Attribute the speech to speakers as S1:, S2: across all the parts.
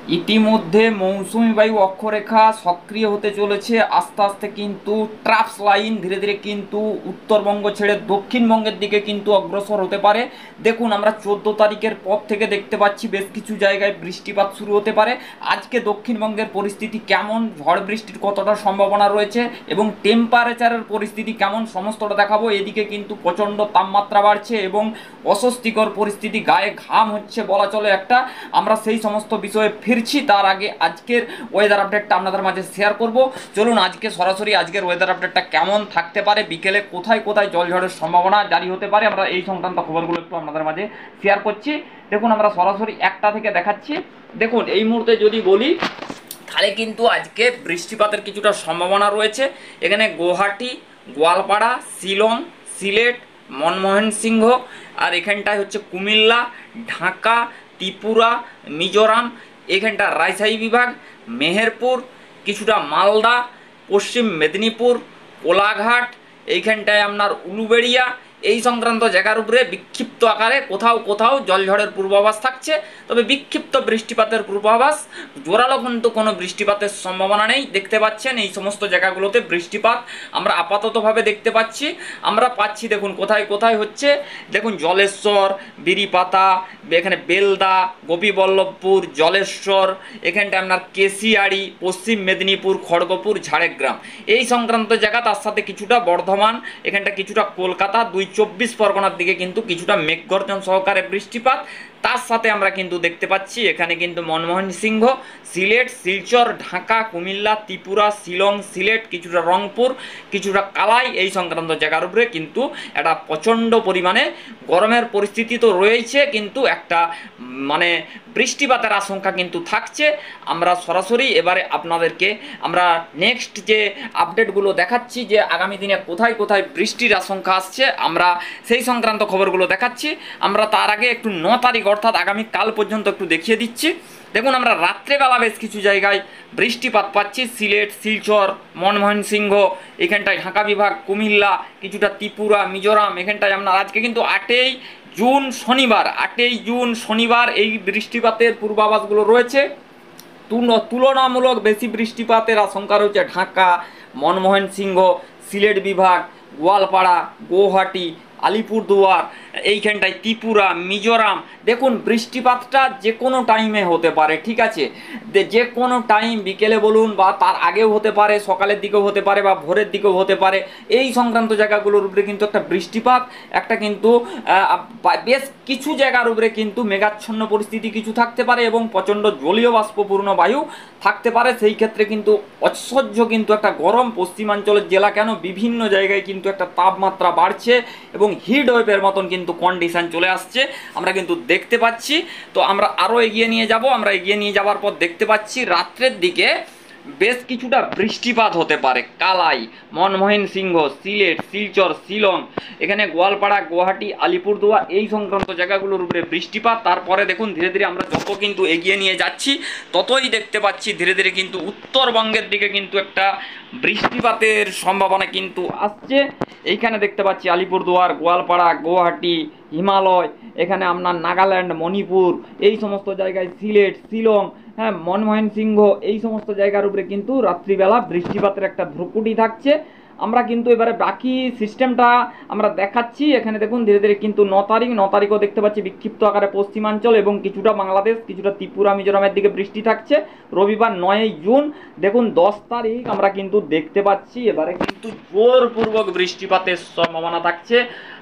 S1: ইতিমধ্যে মৌসুমী বায়ু অক্ষরেখা সক্রিয় হতে চলেছে আস্তে আস্তে, কিন্তু ট্রাফস লাইন ধীরে ধীরে কিন্তু উত্তরবঙ্গ ছেড়ে দক্ষিণবঙ্গের দিকে কিন্তু অগ্রসর হতে পারে। দেখুন, আমরা 14 তারিখের পর থেকে দেখতে পাচ্ছি বেশ কিছু জায়গায় বৃষ্টিপাত শুরু হতে পারে। আজকে দক্ষিণবঙ্গের পরিস্থিতি কেমন, ঝড় বৃষ্টির কতটা সম্ভাবনা রয়েছে এবং টেম্পারেচারের পরিস্থিতি কেমন, সমস্তটা দেখাবো। এদিকে কিন্তু প্রচণ্ড তাপমাত্রা বাড়ছে এবং অস্বস্তিকর পরিস্থিতি, গায়ে ঘাম হচ্ছে বলা চলে একটা। আমরা সেই সমস্ত বিষয়ে ফিরছি, তার আগে আজকের ওয়েদার আপডেটটা আপনাদের মাঝে শেয়ার করব। চলুন আজকে সরাসরি আজকের ওয়েদার আপডেটটা কেমন থাকতে পারে, বিকেলে কোথায় কোথায় জলঝড়ের সম্ভাবনা জারি হতে পারে, আমরা এই সংক্রান্ত খবরগুলো একটু আপনাদের মাঝে শেয়ার করছি। দেখুন, আমরা সরাসরি একটা থেকে দেখাচ্ছি। দেখুন, এই মুহূর্তে যদি বলি তাহলে কিন্তু আজকে বৃষ্টিপাতের কিছুটা সম্ভাবনা রয়েছে। এখানে গুয়াহাটি, গোয়ালপাড়া, শিলং, সিলেট, মনমোহন সিংহ, আর এখানটায় হচ্ছে কুমিল্লা, ঢাকা, ত্রিপুরা, মিজোরাম, এখানটা রাজশাহী বিভাগ, মেহেরপুর, কিছুটা মালদা, পশ্চিম মেদিনীপুর, কোলাঘাট, এইখানটায় আপনার উলুবেড়িয়া, এই সংক্রান্ত জায়গার উপরে বিক্ষিপ্ত আকারে কোথাও কোথাও জলঝড়ের পূর্বাভাস থাকছে। তবে বিক্ষিপ্ত বৃষ্টিপাতের পূর্বাভাস, জোরালো কিন্তু কোনো বৃষ্টিপাতের সম্ভাবনা নেই। দেখতে পাচ্ছেন এই সমস্ত জায়গাগুলোতে বৃষ্টিপাত আমরা আপাততভাবে দেখতে পাচ্ছি। আমরা পাচ্ছি দেখুন কোথায় কোথায় হচ্ছে। দেখুন, জলেশ্বর, বিরিপাতা, এখানে বেলদা, গোপীবল্লভপুর, জলেশ্বর, এখানটা আপনার কেশিয়াড়ি, পশ্চিম মেদিনীপুর, খড়গপুর, ঝাড়গ্রাম, এই সংক্রান্ত জায়গা, তার সাথে কিছুটা বর্ধমান, এখানটা কিছুটা কলকাতা, 24 পরগনার দিকে কিন্তু কিছুটা মেঘগর্জন সহকারে বৃষ্টিপাত। তার সাথে আমরা কিন্তু দেখতে পাচ্ছি এখানে কিন্তু মনমোহন সিংহ, সিলেট, শিলচর, ঢাকা, কুমিল্লা, ত্রিপুরা, শিলং, সিলেট, কিছুটা রংপুর, কিছুটা কালাই, এই সংক্রান্ত জায়গার উপরে কিন্তু একটা প্রচণ্ড পরিমাণে গরমের পরিস্থিতি তো রয়েছে, কিন্তু একটা মানে বৃষ্টিপাতের আশঙ্কা কিন্তু থাকছে। আমরা সরাসরি এবারে আপনাদেরকে আমরা নেক্সট যে আপডেটগুলো দেখাচ্ছি, যে আগামী দিনে কোথায় কোথায় বৃষ্টির আশঙ্কা আসছে, আমরা সেই সংক্রান্ত খবরগুলো দেখাচ্ছি। আমরা তার আগে একটু 9 তারিখ অর্থাৎ আগামীকাল পর্যন্ত একটু দেখিয়ে দিচ্ছি। দেখুন, আমরা রাত্রেবেলা বেশ কিছু জায়গায় বৃষ্টিপাত পাচ্ছি। সিলেট, শিলচর, মনমোহন সিংহ, এখানটায় ঢাকা বিভাগ, কুমিল্লা, কিছুটা ত্রিপুরা, মিজোরাম, এখানটায় আপনার আজকে কিন্তু 8ই জুন শনিবার, 8ই জুন শনিবার এই বৃষ্টিপাতের পূর্বাভাসগুলো রয়েছে। তুলনামূলক বেশি বৃষ্টিপাতের আশঙ্কা রয়েছে ঢাকা, মনমোহন সিংহ, সিলেট বিভাগ, গোয়ালপাড়া, গুয়াহাটি, আলিপুরদুয়ার, এইখানটায় ত্রিপুরা, মিজোরাম। দেখুন, বৃষ্টিপাতটা যে কোনো টাইমে হতে পারে, ঠিক আছে, যে কোনো টাইম, বিকেলে বলুন বা তার আগেও হতে পারে, সকালের দিকেও হতে পারে বা ভোরের দিকেও হতে পারে। এই সংক্রান্ত জায়গাগুলোর উপরে কিন্তু একটা বৃষ্টিপাত, একটা কিন্তু বেশ কিছু জায়গার উপরে কিন্তু মেঘাচ্ছন্ন পরিস্থিতি কিছু থাকতে পারে এবং প্রচণ্ড জলীয় বাষ্পপূর্ণ বায়ু থাকতে পারে। সেই ক্ষেত্রে কিন্তু অসহ্য কিন্তু একটা গরম, পশ্চিমাঞ্চলের জেলা কেন বিভিন্ন জায়গায় কিন্তু একটা তাপমাত্রা বাড়ছে এবং হিট ওয়েভের মতন কিন্তু কন্ডিশন চলে আসছে, আমরা কিন্তু দেখতে পাচ্ছি। তো আমরা আরও এগিয়ে নিয়ে যাব। আমরা এগিয়ে নিয়ে যাওয়ার পর দেখতে পাচ্ছি রাত্রের দিকে বেশ কিছুটা বৃষ্টিপাত হতে পারে কালাই, মনমোহন সিংহ, সিলেট, শিলচর, শিলং, এখানে গোয়ালপাড়া, গুয়াহাটি, আলিপুরদুয়ার, এই সংক্রান্ত জায়গাগুলোর উপরে বৃষ্টিপাত। তারপরে দেখুন ধীরে ধীরে আমরা যত কিন্তু এগিয়ে নিয়ে যাচ্ছি ততই দেখতে পাচ্ছি ধীরে ধীরে কিন্তু উত্তরবঙ্গের দিকে কিন্তু একটা বৃষ্টিপাতের সম্ভাবনা কিন্তু আসছে। এইখানে দেখতে পাচ্ছি আলিপুরদুয়ার, গোয়ালপাড়া, গুয়াহাটি, হিমালয়, এখানে আপনার নাগাল্যান্ড, মণিপুর, এই সমস্ত জায়গায়, সিলেট, শিলং, হ্যাঁ, মনমোহন সিংহ, এই সমস্ত জায়গার উপরে কিন্তু রাত্রিবেলা বৃষ্টিপাতের একটা ভ্রুকুটি থাকছে। আমরা কিন্তু এবারে বাকি সিস্টেমটা আমরা দেখাচ্ছি। এখানে দেখুন ধীরে ধীরে কিন্তু 9 তারিখও দেখতে পাচ্ছি বিক্ষিপ্ত আকারে পশ্চিমাঞ্চল এবং কিছুটা বাংলাদেশ, কিছুটা ত্রিপুরা, মিজোরামের দিকে বৃষ্টি থাকছে। রবিবার 9ই জুন দেখুন 10 তারিখ আমরা কিন্তু দেখতে পাচ্ছি এবারে কিন্তু জোরপূর্বক বৃষ্টিপাতের সম্ভাবনা থাকছে।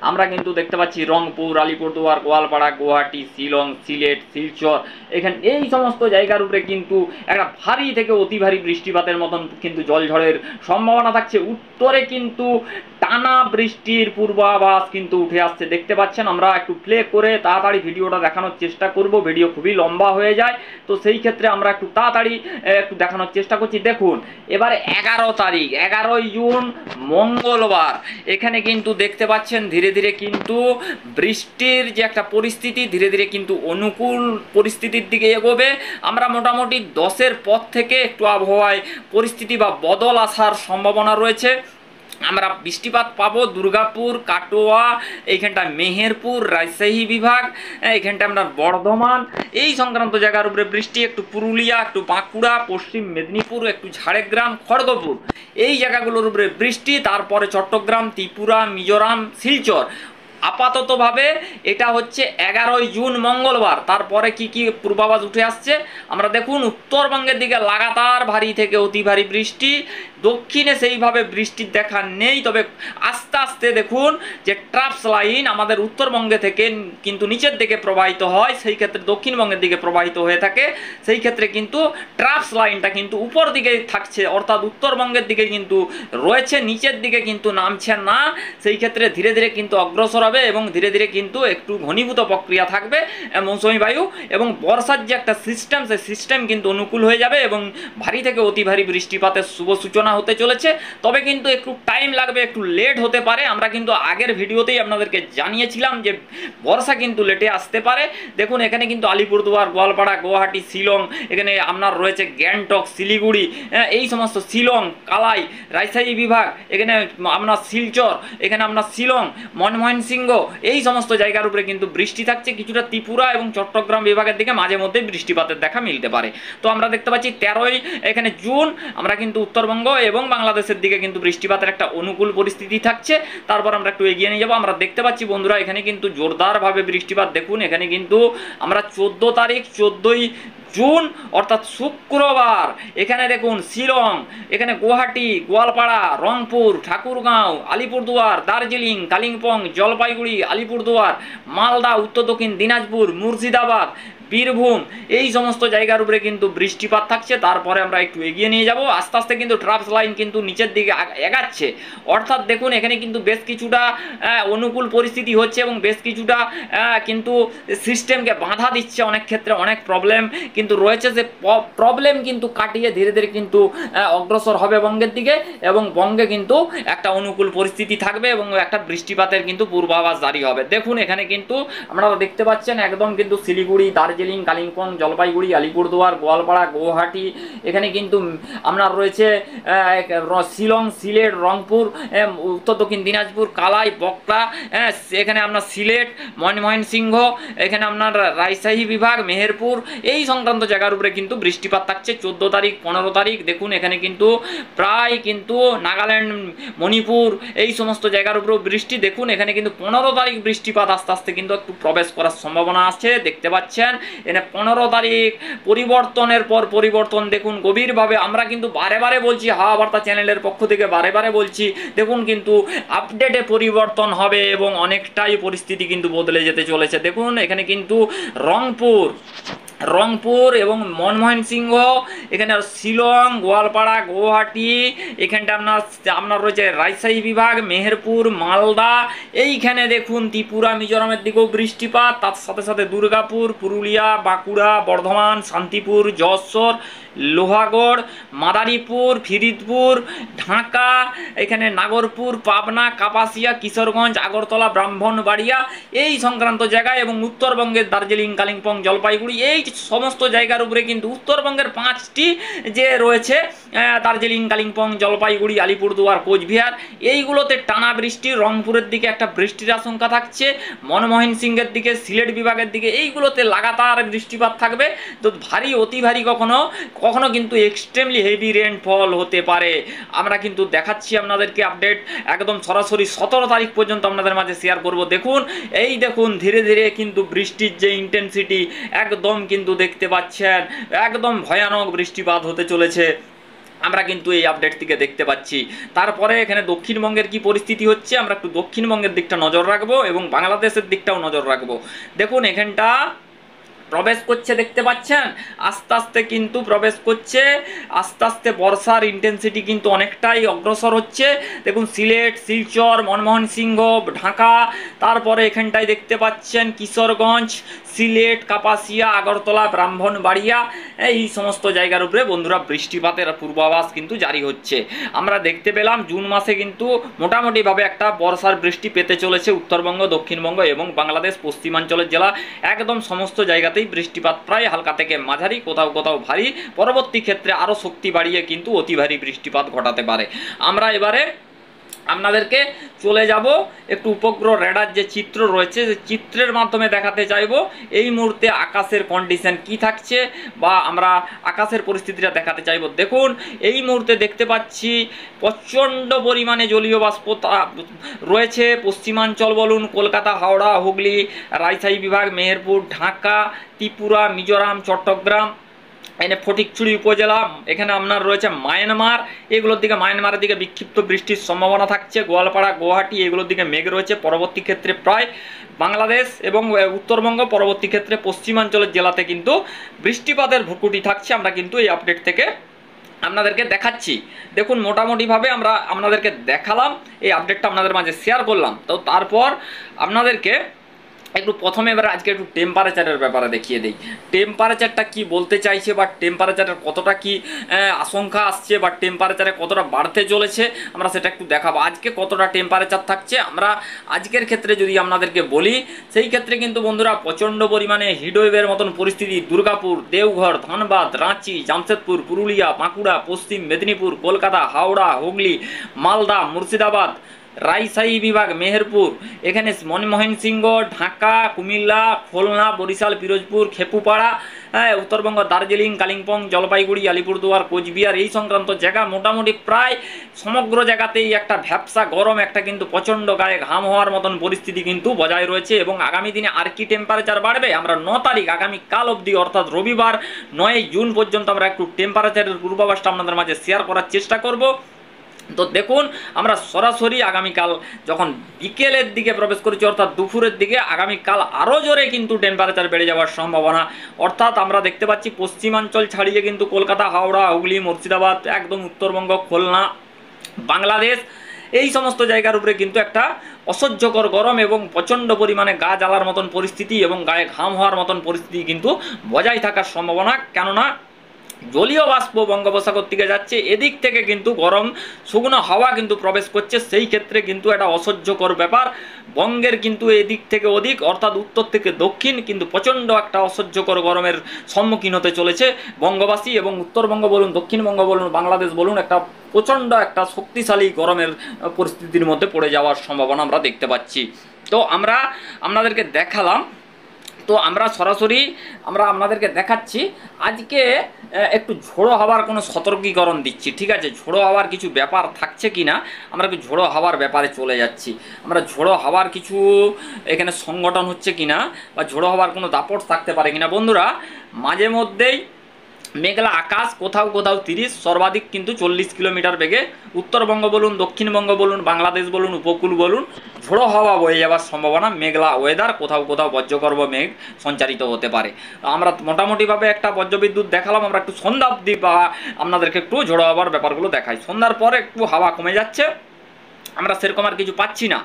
S1: আমরা কিন্তু দেখতে পাচ্ছি রংপুর, আলিপুরদুয়ার, গোয়ালপাড়া, গুয়াহাটি, শিলং, সিলেট, শিলচর, এখানে এই সমস্ত জায়গার উপরে কিন্তু একটা ভারী থেকে অতি ভারী বৃষ্টিপাতের মতন কিন্তু জলঝড়ের সম্ভাবনা থাকছে। উত্তরে কিন্তু টানা বৃষ্টির পূর্বাভাস কিন্তু উঠে আসছে, দেখতে পাচ্ছেন। আমরা একটু প্লে করে তাড়াতাড়ি ভিডিওটা দেখানোর চেষ্টা করব, ভিডিও খুবই লম্বা হয়ে যায়, তো সেই ক্ষেত্রে আমরা একটু তাড়াতাড়ি একটু দেখানোর চেষ্টা করছি। দেখুন, এবারে 11 তারিখ, 11ই জুন মঙ্গলবার, এখানে কিন্তু দেখতে পাচ্ছেন ধীরে ধীরে কিন্তু বৃষ্টির যে একটা পরিস্থিতি ধীরে ধীরে কিন্তু অনুকূল পরিস্থিতির দিকে এগোবে। আমরা মোটামুটি 10-এর পর থেকে একটু আবহাওয়ায় পরিস্থিতি বা বদল আসার সম্ভাবনা রয়েছে। আমরা বৃষ্টিপাত পাবো দুর্গাপুর, কাটোয়া, এইখানটা মেহেরপুর, রাজশাহী বিভাগ, এইখানটা আমরা বর্ধমান, এই সংক্রান্ত জায়গার উপরে বৃষ্টি, একটু পুরুলিয়া, একটু বাঁকুড়া, পশ্চিম মেদিনীপুর, একটু ঝাড়গ্রাম, খড়গপুর, এই জায়গাগুলোর উপরে বৃষ্টি। তারপরে চট্টগ্রাম, ত্রিপুরা, মিজোরাম, শিলচর। আপাততভাবে এটা হচ্ছে 11ই জুন মঙ্গলবার। তারপরে কি কি পূর্বাভাস উঠে আসছে আমরা দেখুন। উত্তরবঙ্গের দিকে লাগাতার ভারী থেকে অতি ভারী বৃষ্টি, দক্ষিণে সেইভাবে বৃষ্টির দেখা নেই, তবে আস্তে আস্তে দেখুন যে ট্রাপস লাইন আমাদের উত্তরবঙ্গে থেকে কিন্তু নিচের দিকে প্রবাহিত হয়, সেই ক্ষেত্রে দক্ষিণবঙ্গের দিকে প্রবাহিত হয়ে থাকে, সেই ক্ষেত্রে কিন্তু ট্রাপস লাইনটা কিন্তু উপর দিকে থাকছে, অর্থাৎ উত্তরবঙ্গের দিকে কিন্তু রয়েছে, নিচের দিকে কিন্তু নামছে না। সেই ক্ষেত্রে ধীরে ধীরে কিন্তু অগ্রসর হবে এবং ধীরে ধীরে কিন্তু একটু ঘনীভূত প্রক্রিয়া থাকবে মৌসুমী বায়ু, এবং বর্ষার যে একটা সিস্টেম, সেই সিস্টেম কিন্তু অনুকূল হয়ে যাবে এবং ভারী থেকে অতি ভারী বৃষ্টিপাতের শুভ সূচনা হতে চলেছে। তবে কিন্তু একটু টাইম লাগবে, একটু লেট হতে পারে। আমরা কিন্তু আগের ভিডিওতেই আপনাদেরকে জানিয়েছিলাম যে বর্ষা কিন্তু লেটে আসতে পারে। দেখুন এখানে কিন্তু আলিপুরদুয়ার, গোয়ালপাড়া, গুয়াহাটি, শিলং, এখানে আপনার রয়েছে গ্যাংটক, শিলিগুড়ি, এই সমস্ত শিলং, কালাই, রাজশাহী বিভাগ, এখানে আপনার শিলচর, এখানে আপনার শিলং, মনমোহন সিংহ, এই সমস্ত জায়গার উপরে কিন্তু বৃষ্টি থাকছে। কিছুটা ত্রিপুরা এবং চট্টগ্রাম বিভাগের দিকে মাঝে মধ্যে বৃষ্টিপাতের দেখা মিলতে পারে। তো আমরা দেখতে পাচ্ছি 13ই এখানে জুন আমরা কিন্তু উত্তরবঙ্গ এবং বাংলাদেশের দিকে কিন্তু বৃষ্টিপাতের একটা অনুকূল পরিস্থিতি থাকছে। তারপর আমরা একটু এগিয়ে নিয়ে যাবো। আমরা দেখতে পাচ্ছি বন্ধুরা এখানে কিন্তু জোরদারভাবে বৃষ্টিপাত। দেখুন এখানে কিন্তু আমরা 14 তারিখ 14ই জুন অর্থাৎ শুক্রবার, এখানে দেখুন শিলং, এখানে গুয়াহাটি, গোয়ালপাড়া, রংপুর, ঠাকুরগাঁও, আলিপুরদুয়ার, দার্জিলিং, কালিম্পং, জলপাইগুড়ি, আলিপুরদুয়ার, মালদা, উত্তর দক্ষিণ দিনাজপুর, মুর্শিদাবাদ, বীরভূম, এই সমস্ত জায়গার উপরে কিন্তু বৃষ্টিপাত থাকছে। তারপরে আমরা একটু এগিয়ে নিয়ে যাব। আস্তে আস্তে কিন্তু ট্রাপস লাইন কিন্তু নিচের দিকে এগাচ্ছে, অর্থাৎ দেখুন এখানে কিন্তু বেশ কিছুটা অনুকূল পরিস্থিতি হচ্ছে এবং বেশ কিছুটা কিন্তু সিস্টেমকে বাধা দিচ্ছে। অনেক ক্ষেত্রে অনেক প্রবলেম কিন্তু রয়েছে, যে প্রবলেম কিন্তু কাটিয়ে ধীরে ধীরে কিন্তু অগ্রসর হবে বঙ্গের দিকে এবং বঙ্গে কিন্তু একটা অনুকূল পরিস্থিতি থাকবে এবং একটা বৃষ্টিপাতের কিন্তু পূর্বাভাস জারি হবে। দেখুন এখানে কিন্তু আপনারা দেখতে পাচ্ছেন একদম কিন্তু শিলিগুড়ি, দার্জিলিং, কালিম্পং, জলপাইগুড়ি, আলিপুরদুয়ার, গোয়ালপাড়া, গুয়াহাটি, এখানে কিন্তু আপনার রয়েছে শিলং, সিলেট, রংপুর, উত্তর দক্ষিণ দিনাজপুর, কালাই, বকলা, এখানে আপনার সিলেট, মনমোহন সিংহ, এখানে আপনার রাজশাহী বিভাগ, মেহেরপুর, এই সংক্রান্ত জায়গার উপরে কিন্তু বৃষ্টিপাত থাকছে 14 তারিখ 15 তারিখ। দেখুন এখানে কিন্তু প্রায় কিন্তু নাগাল্যান্ড, মণিপুর, এই সমস্ত জায়গার উপরেও বৃষ্টি। দেখুন এখানে কিন্তু 15 তারিখ বৃষ্টিপাত আস্তে আস্তে কিন্তু একটু প্রবেশ করার সম্ভাবনা আছে, দেখতে পাচ্ছেন। এখানে 15 তারিখ পরিবর্তনের পর পরিবর্তন দেখুন গভীরভাবে। আমরা কিন্তু বারে বারে বলছি, হাওয়া বার্তা চ্যানেলের পক্ষ থেকে বারে বারে বলছি, দেখুন কিন্তু আপডেটে পরিবর্তন হবে এবং অনেকটাই পরিস্থিতি কিন্তু বদলে যেতে চলেছে। দেখুন এখানে কিন্তু রংপুর এবং মনমোহন সিংহ, এখানে শিলং, গোয়ালপাড়া, গুয়াহাটি, এখানটা আপনার রয়েছে রাজশাহী বিভাগ, মেহেরপুর, মালদা, এইখানে দেখুন ত্রিপুরা, মিজোরামের দিকেও বৃষ্টিপাত। তার সাথে সাথে দুর্গাপুর, পুরুলিয়া, বাঁকুড়া, বর্ধমান, শান্তিপুর, যশোর, লোহাগড়, মাদারীপুর, ফরিদপুর, ঢাকা, এখানে নাগরপুর, পাবনা, কাপাসিয়া, কিশোরগঞ্জ, আগরতলা, ব্রাহ্মণবাড়িয়া, এই সংক্রান্ত জায়গায় এবং উত্তরবঙ্গের দার্জিলিং, কালিম্পং, জলপাইগুড়ি, এই সমস্ত জায়গার উপরে কিন্তু উত্তরবঙ্গের 5টি যে রয়েছে দার্জিলিং, কালিম্পং, জলপাইগুড়ি, আলিপুরদুয়ার, কোচবিহার, এইগুলোতে টানা বৃষ্টি। রংপুরের দিকে একটা বৃষ্টির আশঙ্কা থাকছে, মনমোহন সিংহের দিকে, সিলেট বিভাগের দিকে, এইগুলোতে লাগাতার বৃষ্টিপাত থাকবে। তো ভারী অতি ভারী কখনো কিন্তু এক্সট্রিমলি হেভি রেনফল হতে পারে। আমরা কিন্তু দেখাচ্ছি আপনাদেরকে আপডেট একদম সরাসরি 17 তারিখ পর্যন্ত আপনাদের মাঝে শেয়ার করব। দেখুন এই দেখুন ধীরে ধীরে কিন্তু বৃষ্টির যে ইন্টেন্সিটি একদম কিন্তু দেখতে পাচ্ছেন, একদম ভয়ানক বৃষ্টিপাত হতে চলেছে, আমরা কিন্তু এই আপডেট থেকে দেখতে পাচ্ছি। তারপরে এখানে দক্ষিণবঙ্গের কি পরিস্থিতি হচ্ছে আমরা একটু দক্ষিণবঙ্গের দিকটা নজর রাখবো এবং বাংলাদেশের দিকটাও নজর রাখবো। দেখুন এখানটা প্রবেশ করছে, দেখতে পাচ্ছেন আস্তে আস্তে কিন্তু প্রবেশ করছে, আস্তে আস্তে বর্ষার ইন্টেন্সিটি কিন্তু অনেকটাই অগ্রসর হচ্ছে। দেখুন সিলেট, শিলচর, মনমোহন সিংহ, ঢাকা, তারপরে এখানটায় দেখতে পাচ্ছেন কিশোরগঞ্জ, সিলেট, কাপাসিয়া, আগরতলা, ব্রাহ্মণবাড়িয়া, এই সমস্ত জায়গার উপরে বন্ধুরা বৃষ্টিপাতের পূর্বাভাস কিন্তু জারি হচ্ছে। আমরা দেখতে পেলাম জুন মাসে কিন্তু মোটামুটিভাবে একটা বর্ষার বৃষ্টি পেতে চলেছে উত্তরবঙ্গ, দক্ষিণবঙ্গ এবং বাংলাদেশ পশ্চিমাঞ্চলের জেলা, একদম সমস্ত জায়গাতেই বৃষ্টিপাত প্রায় হালকা থেকে মাঝারি, কোথাও কোথাও ভারী, পরবর্তী ক্ষেত্রে আরও শক্তি বাড়িয়ে কিন্তু অতি ভারী বৃষ্টিপাত ঘটাতে পারে। আমরা এবারে আপনাদেরকে চলে যাব একটু উপগ্রহ রেডার যে চিত্র রয়েছে, সেই চিত্রের মাধ্যমে দেখাতে চাইব এই মুহূর্তে আকাশের কন্ডিশন কি থাকছে, বা আমরা আকাশের পরিস্থিতিটা দেখাতে চাইব। দেখুন এই মুহূর্তে দেখতে পাচ্ছি প্রচণ্ড পরিমাণে জলীয় বাষ্প রয়েছে। পশ্চিমাঞ্চল বলুন, কলকাতা, হাওড়া, হুগলি, রাজশাহী বিভাগ, মেহেরপুর, ঢাকা, ত্রিপুরা, মিজোরাম, চট্টগ্রাম, এখানে ফটিকছড়ি উপজেলা, এখানে আপনার রয়েছে মায়ানমার, এগুলোর দিকে মায়ানমারের দিকে বিক্ষিপ্ত বৃষ্টির সম্ভাবনা থাকছে। গোয়ালপাড়া, গুয়াহাটি এগুলোর দিকে মেঘ রয়েছে। পরবর্তী ক্ষেত্রে প্রায় বাংলাদেশ এবং উত্তরবঙ্গ, পরবর্তী ক্ষেত্রে পশ্চিমাঞ্চলের জেলাতে কিন্তু বৃষ্টিপাতের ভ্রুকুটি থাকছে। আমরা কিন্তু এই আপডেট থেকে আপনাদেরকে দেখাচ্ছি। দেখুন মোটামুটিভাবে আমরা আপনাদেরকে দেখালাম, এই আপডেটটা আপনাদের মাঝে শেয়ার করলাম। তো তারপর আপনাদেরকে একটু প্রথমে এবার আজকে একটু টেম্পারেচারের ব্যাপারে দেখিয়ে দিই। টেম্পারেচারটা কি বলতে চাইছে, বা টেম্পারেচারের কতটা কি আশঙ্কা আসছে, বা টেম্পারেচারে কতটা বাড়তে চলেছে, আমরা সেটা একটু দেখাবো। আজকে কতটা টেম্পারেচার থাকছে আমরা আজকের ক্ষেত্রে যদি আপনাদেরকে বলি, সেই ক্ষেত্রে কিন্তু বন্ধুরা প্রচণ্ড পরিমাণে হিটওয়েভের মতন পরিস্থিতি দুর্গাপুর, দেওঘর, ধনবাদ, রাঁচি, জামশেদপুর, পুরুলিয়া, বাঁকুড়া, পশ্চিম মেদিনীপুর, কলকাতা, হাওড়া, হুগলি, মালদা, মুর্শিদাবাদ, রাজশাহী বিভাগ, মেহেরপুর, এখানে মনমোহন সিংহ, ঢাকা, কুমিল্লা, খুলনা, বরিশাল, পিরোজপুর, খেপুপাড়া, উত্তরবঙ্গ, দার্জিলিং, কালিম্পং, জলপাইগুড়ি, আলিপুরদুয়ার, কোচবিহার, এই সংক্রান্ত জায়গা মোটামুটি প্রায় সমগ্র জায়গাতেই একটা ভ্যাপসা গরম, একটা কিন্তু প্রচণ্ড গায়ে ঘাম হওয়ার মতন পরিস্থিতি কিন্তু বজায় রয়েছে। এবং আগামী দিনে আর কি টেম্পারেচার বাড়বে, আমরা 9 তারিখ আগামীকাল অবধি অর্থাৎ রবিবার 9 জুন পর্যন্ত আমরা একটু টেম্পারেচারের পূর্বাভাসটা আপনাদের মাঝে শেয়ার করার চেষ্টা করব। তো দেখুন আমরা সরাসরি আগামীকাল যখন বিকেলের দিকে প্রবেশ করেছি, অর্থাৎ দুপুরের দিকে, আগামীকাল আরও জোরে কিন্তু টেম্পারেচার বেড়ে যাওয়ার সম্ভাবনা। অর্থাৎ আমরা দেখতে পাচ্ছি পশ্চিমাঞ্চল ছাড়িয়ে কিন্তু কলকাতা, হাওড়া, হুগলি, মুর্শিদাবাদ, একদম উত্তরবঙ্গ, খুলনা, বাংলাদেশ, এই সমস্ত জায়গার উপরে কিন্তু একটা অসহ্যকর গরম এবং প্রচণ্ড পরিমাণে গা জ্বালার মতন পরিস্থিতি এবং গায়ে ঘাম হওয়ার মতন পরিস্থিতি কিন্তু বজায় থাকার সম্ভাবনা। কেননা জলীয় বাষ্প বঙ্গোপসাগর থেকে যাচ্ছে, এদিক থেকে কিন্তু গরম শুকনো হাওয়া কিন্তু প্রবেশ করছে, সেই ক্ষেত্রে কিন্তু একটা অসহ্যকর ব্যাপার। বঙ্গের কিন্তু এদিক থেকে ওদিক অর্থাৎ উত্তর থেকে দক্ষিণ কিন্তু প্রচণ্ড একটা অসহ্যকর গরমের সম্মুখীন হতে চলেছে বঙ্গবাসী। এবং উত্তরবঙ্গ বলুন, দক্ষিণবঙ্গ বলুন, বাংলাদেশ বলুন, একটা প্রচণ্ড একটা শক্তিশালী গরমের পরিস্থিতির মধ্যে পড়ে যাওয়ার সম্ভাবনা আমরা দেখতে পাচ্ছি। তো আমরা আপনাদেরকে দেখালাম, তো আমরা সরাসরি আমরা আপনাদেরকে দেখাচ্ছি আজকে একটু ঝোড়ো হাওয়ার কোনো সতর্কীকরণ দিচ্ছি, ঠিক আছে? ঝোড়ো হাওয়ার কিছু ব্যাপার থাকছে কি না, আমরা একটু ঝোড়ো হাওয়ার ব্যাপারে চলে যাচ্ছি। আমরা ঝোড়ো হাওয়ার কিছু এখানে সংগঠন হচ্ছে কি না, বা ঝোড়ো হাওয়ার কোনো দাপট থাকতে পারে কিনা। বন্ধুরা মাঝে মধ্যেই মেঘলা আকাশ, কোথাও কোথাও 30, সর্বাধিক কিন্তু 40 কিলোমিটার বেগে উত্তরবঙ্গ বলুন, দক্ষিণবঙ্গ বলুন, বাংলাদেশ বলুন, উপকূল বলুন, ঝোড়ো হাওয়া বয়ে যাওয়ার সম্ভাবনা। মেঘলা ওয়েদার, কোথাও কোথাও বজ্রগর্ভ মেঘ সঞ্চারিত হতে পারে। আমরা মোটামুটিভাবে একটা বজ্রবিদ্যুৎ দেখালাম, আমরা একটু সন্ধ্যা অবধি বা আপনাদেরকে একটু ঝোড়ো হাওয়ার ব্যাপারগুলো দেখাই। সন্ধ্যার পরে একটু হাওয়া কমে যাচ্ছে, আমরা সেরকম আর কিছু পাচ্ছি না।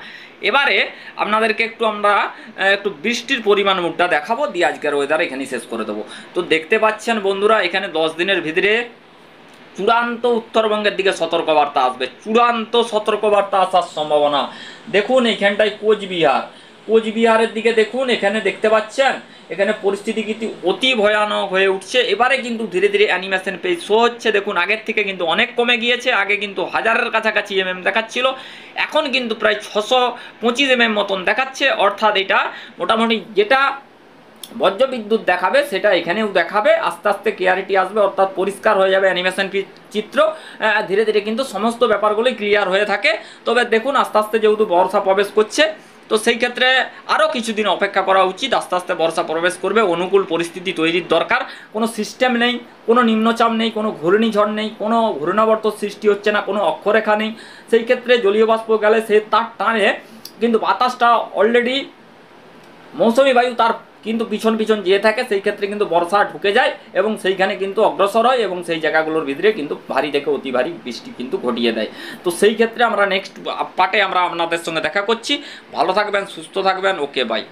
S1: এবারে আপনাদেরকে আমরা একটু বৃষ্টির পরিমাণ মুখটা দেখাবো, দিয়ে আজকের ওয়েদার এখানেই শেষ করে দেবো। তো দেখতে পাচ্ছেন বন্ধুরা, এখানে 10 দিনের ভিতরে চূড়ান্ত উত্তরবঙ্গের দিকে সতর্কবার্তা আসবে, চূড়ান্ত সতর্কবার্তা আসার সম্ভাবনা। দেখুন এইখানটায় কোচবিহারের দিকে দেখুন, এখানে দেখতে পাচ্ছেন এখানে পরিস্থিতি কিন্তু অতি ভয়ানক হয়ে উঠছে। এবারে কিন্তু ধীরে ধীরে অ্যানিমেশন পেজ শো হচ্ছে। দেখুন আগের থেকে কিন্তু অনেক কমে গিয়েছে, আগে কিন্তু 1000-এর কাছাকাছি mm দেখাচ্ছিল, এখন কিন্তু প্রায় 625 mm মতন দেখাচ্ছে। অর্থাৎ এটা মোটামুটি যেটা বজ্রবিদ্যুৎ দেখাবে সেটা এখানেও দেখাবে, আস্তে আস্তে ক্লিয়ারিটি আসবে, অর্থাৎ পরিষ্কার হয়ে যাবে অ্যানিমেশন চিত্র। ধীরে ধীরে কিন্তু সমস্ত ব্যাপারগুলোই ক্লিয়ার হয়ে থাকে। তবে দেখুন আস্তে আস্তে যেহেতু বর্ষা প্রবেশ করছে, তো সেই ক্ষেত্রে আরও কিছুদিন অপেক্ষা করা উচিত। আস্তে আস্তে বর্ষা প্রবেশ করবে, অনুকূল পরিস্থিতি তৈরির দরকার। কোনো সিস্টেম নেই, কোনো নিম্নচাপ নেই, কোনো ঘূর্ণিঝড় নেই, কোনো ঘূর্ণাবর্ত সৃষ্টি হচ্ছে না, কোনো অক্ষরেখা নেই। সেই ক্ষেত্রে জলীয় বাষ্প গেলে সে তার টানে কিন্তু বাতাসটা অলরেডি মৌসুমি বায়ু তার কিন্তু পিছন পিছন যেয়ে থাকে, সেই ক্ষেত্রে কিন্তু বর্ষা ঢুকে যায় এবং সেইখানে কিন্তু অগ্রসর হয় এবং সেই জায়গাগুলোর ভিতরে কিন্তু ভারী থেকে অতি ভারী বৃষ্টি কিন্তু ঘটিয়ে দেয়। তো সেই ক্ষেত্রে আমরা নেক্সট পার্টে আমরা আপনাদের সঙ্গে দেখা করছি। ভালো থাকবেন, সুস্থ থাকবেন, ওকে বাই।